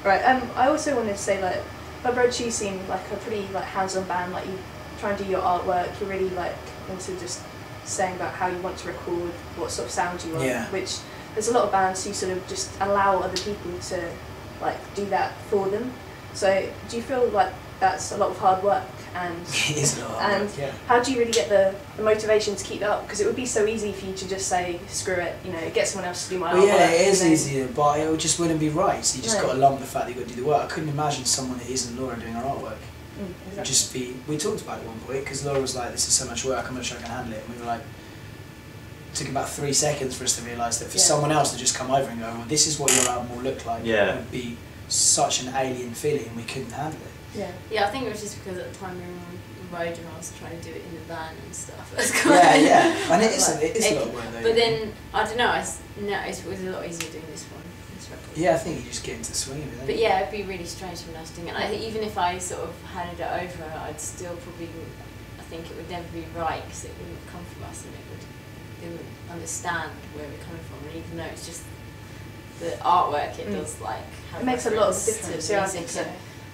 Right. I also wanted to say, like, Approach you seem like a pretty like hands-on band. Like, you try and do your artwork. You're really like into just saying about how you want to record, what sort of sound you want. Yeah. Which there's a lot of bands who sort of just allow other people to like do that for them. So do you feel like that's a lot of hard work? And it is a lot of hard work, yeah. How do you really get the motivation to keep that up? Because it would be so easy for you to just say, screw it, you know, get someone else to do my artwork. Yeah, it is easier, but it just wouldn't be right. So you just got to lump the fact that you've got to do the work. I couldn't imagine someone that isn't Laura doing our artwork. Exactly. It would just be, we talked about it at one point, because Laura was like, this is so much work, I'm not sure I can handle it. And we were like, it took about 3 seconds for us to realise that for someone else to just come over and go, well, this is what your album will look like. It would be such an alien feeling, we couldn't handle it. Yeah, I think it was just because at the time we were on the road and I was trying to do it in the van and stuff. And it is a lot of work though. But then, I don't know, it was a lot easier doing this one. This record. Yeah, I think you just get into the swing of it. But yeah, it'd be really strange when I was doing it. I think even if I sort of handed it over, I'd still probably, I think it would never be right because it wouldn't come from us and they wouldn't understand where we're coming from. And even though it's just the artwork, it does like have it makes a lot of difference. Yeah, I think so.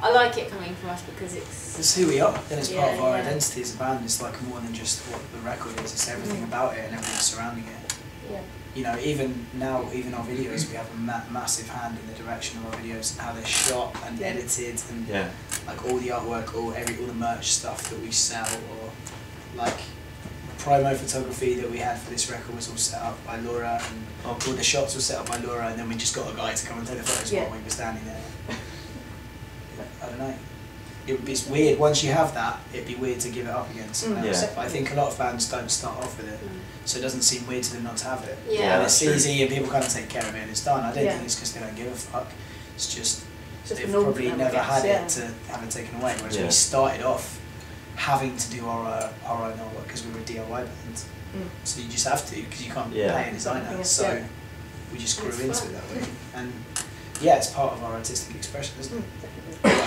I like it coming from us because it's who we are. Then it's part of our identity as a band. It's like more than just what the record is. It's everything about it and everything surrounding it. Yeah. You know, even now, even our videos, we have a massive hand in the direction of our videos, how they're shot and edited, and like all the artwork, all the merch stuff that we sell, or like promo photography that we had for this record was all set up by Laura, and all the shots were set up by Laura, and then we just got a guy to come and take the photos while we were standing there. I don't know. It's weird. Once you have that, it'd be weird to give it up again. So but I think a lot of bands don't start off with it, so it doesn't seem weird to them not to have it. And it's easy, and people kind of take care of it, and it's done. I don't think it's because they don't give a fuck. It's just they've probably never had it to have it taken away. Whereas we started off having to do our own artwork because we were a DIY band. So you just have to, because you can't pay a designer. So we just grew into it that way. And yeah, it's part of our artistic expression, isn't it?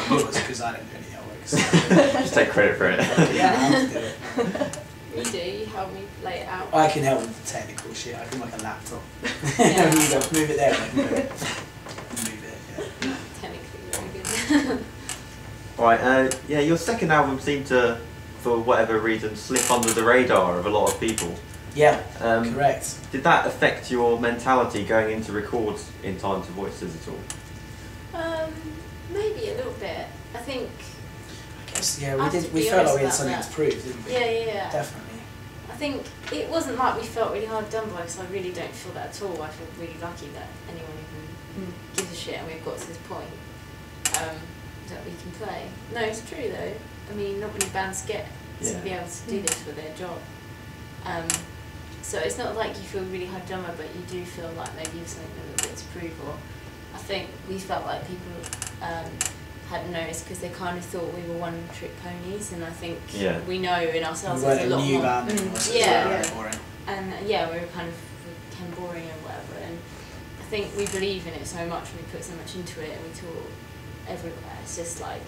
Yours, because I don't do any artwork. Just take credit for it. Yeah, I have to do it. You do, you help me lay it out. I can help with the technical shit. I can like a laptop. You go, move it there, and I can do it. Move it, Technically very good. Right, yeah, your second album seemed to, for whatever reason, slip under the radar of a lot of people. Yeah, correct. Did that affect your mentality going into records in Time to Voices at all? Maybe a little bit. I think. I guess we felt like we had something to prove, didn't we? Yeah. Definitely. I think it wasn't like we felt really hard done by, because I really don't feel that at all. I feel really lucky that anyone even gives a shit and we've got to this point that we can play. No, it's true though. I mean, not many bands get to be able to do this for their job. So it's not like you feel really hard done by, but you do feel like maybe you've something a little bit to prove. Or I think we felt like people hadn't noticed because they kind of thought we were one-trick ponies, and I think we know in ourselves there's a lot more. New band, and we were kind of became boring or whatever. And I think we believe in it so much, and we put so much into it, and we tour everywhere. It's just like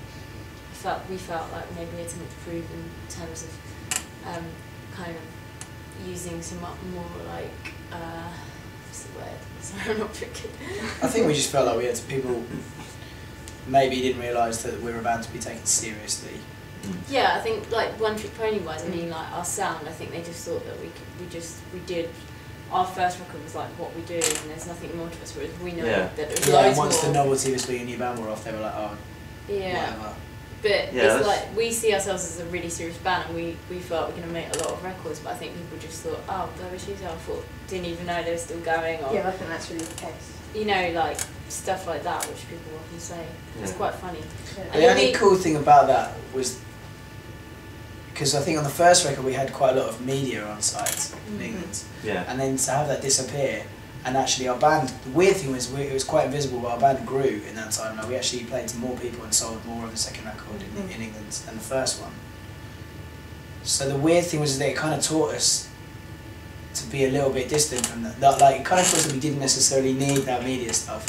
we felt like maybe we had something to prove in terms of kind of using some more like what's the word? Sorry, I'm not very good. I think we just felt like we had to, people maybe didn't realise that we were a band to be taken seriously. Yeah, I think like One Trick Pony wise, I mean like our sound, I think they just thought that we did our first record was like what we do, and there's nothing more to us, whereas we know that there's loads once more. the novelty of being a new band were off, they were like, oh, whatever. But it's like we see ourselves as a really serious band, and we felt we're going to make a lot of records, but I think people just thought, oh, Blow Issues, I thought, didn't even know they were still going. Or, I think that's really the case. You know, like stuff like that, which people often say. It's quite funny. Yeah. The only cool thing about that was, because I think on the first record we had quite a lot of media on site in England, and then to have that disappear, and actually our band, the weird thing was it was quite invisible, but our band grew in that time. Like we actually played to more people and sold more of the second record in England than the first one. So the weird thing was that it kind of taught us to be a little bit distant from that. Like, it kind of feels that we didn't necessarily need that media stuff,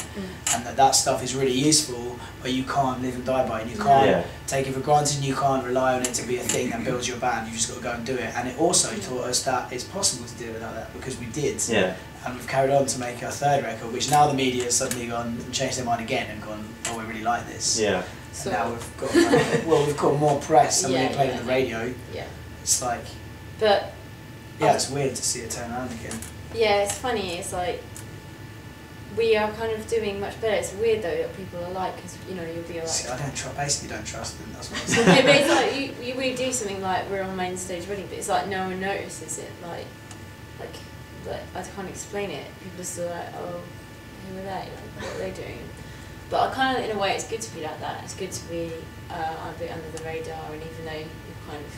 and that stuff is really useful, but you can't live and die by it, and you can't take it for granted, and you can't rely on it to be a thing that builds your band. You just got to go and do it. And it also taught us that it's possible to do it without that, because we did. Yeah. And we've carried on to make our third record, which now the media has suddenly gone and changed their mind again and gone, oh, we really like this. Yeah. So now we've got we've got more press and we played on the radio. Yeah. It's like, but yeah, it's weird to see it turn around again. Yeah, it's funny. It's like we are kind of doing much better. It's weird though that people are like, because you know you'll be like. See, I basically don't trust them. That's what I'm No, saying. but it's like we do something like we're on main stage wedding, but it's like no one notices it. Like I can't explain it. People are still like, oh, who are they? Like, what are they doing? But I kind of, in a way, it's good to be like that. It's good to be a bit under the radar, and even though you're kind of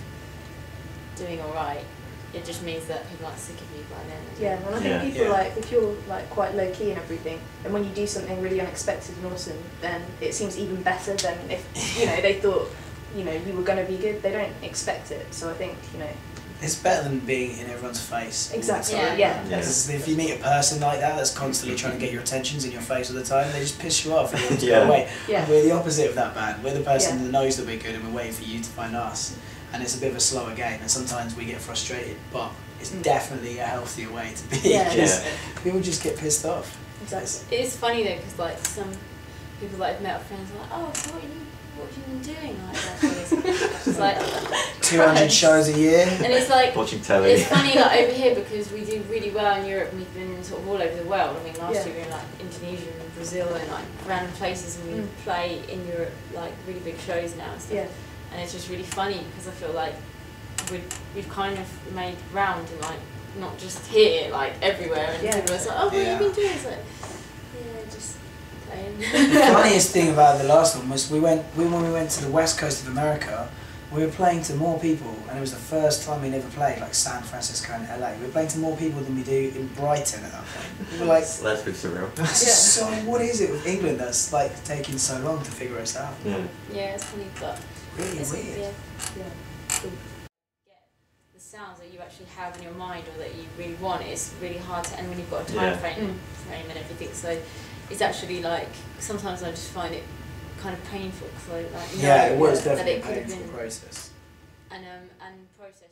doing all right, it just means that people aren't sick of you by then. Yeah, and I think people like, if you're like quite low key and everything, and when you do something really unexpected and awesome, then it seems even better than if they thought you were going to be good. They don't expect it, so I think it's better than being in everyone's face. Exactly. All the time. Yeah. Because if you meet a person like that that's constantly trying to get your attentions in your face all the time, they just piss you off and you want to go away. Yeah. We're the opposite of that band. We're the person that knows that we're good and we're waiting for you to find us. And it's a bit of a slower game, and sometimes we get frustrated, but it's definitely a healthier way to be, because people just get pissed off. Exactly. It is funny though, because like some people that I've met are friends are like, oh, so what have you been doing? Like, it's like 200 shows a year. And it's like watching telly. It's funny like over here because we do really well in Europe, and we've been sort of all over the world. I mean, last year we were in like Indonesia and Brazil and like random places, and we play in Europe like really big shows now and stuff. Yeah. And it's just really funny because I feel like we've kind of made round and like not just here, like everywhere, and people are like, oh, what have you been doing? It's like, just playing. The funniest thing about the last one was when we went to the west coast of America, we were playing to more people, and it was the first time we'd ever played like San Francisco and LA. We were playing to more people than we do in Brighton at that point. We were like, that's a bit surreal. so what is it with England that's like taking so long to figure us out? Yeah, it's funny, but really it's weird. Yeah. Cool. The sounds that you actually have in your mind or that you really want is really hard to, and when you've got a time frame and everything, so it's actually like sometimes I just find it kind of painful because I like know it was definitely that it could a have painful been process. And process,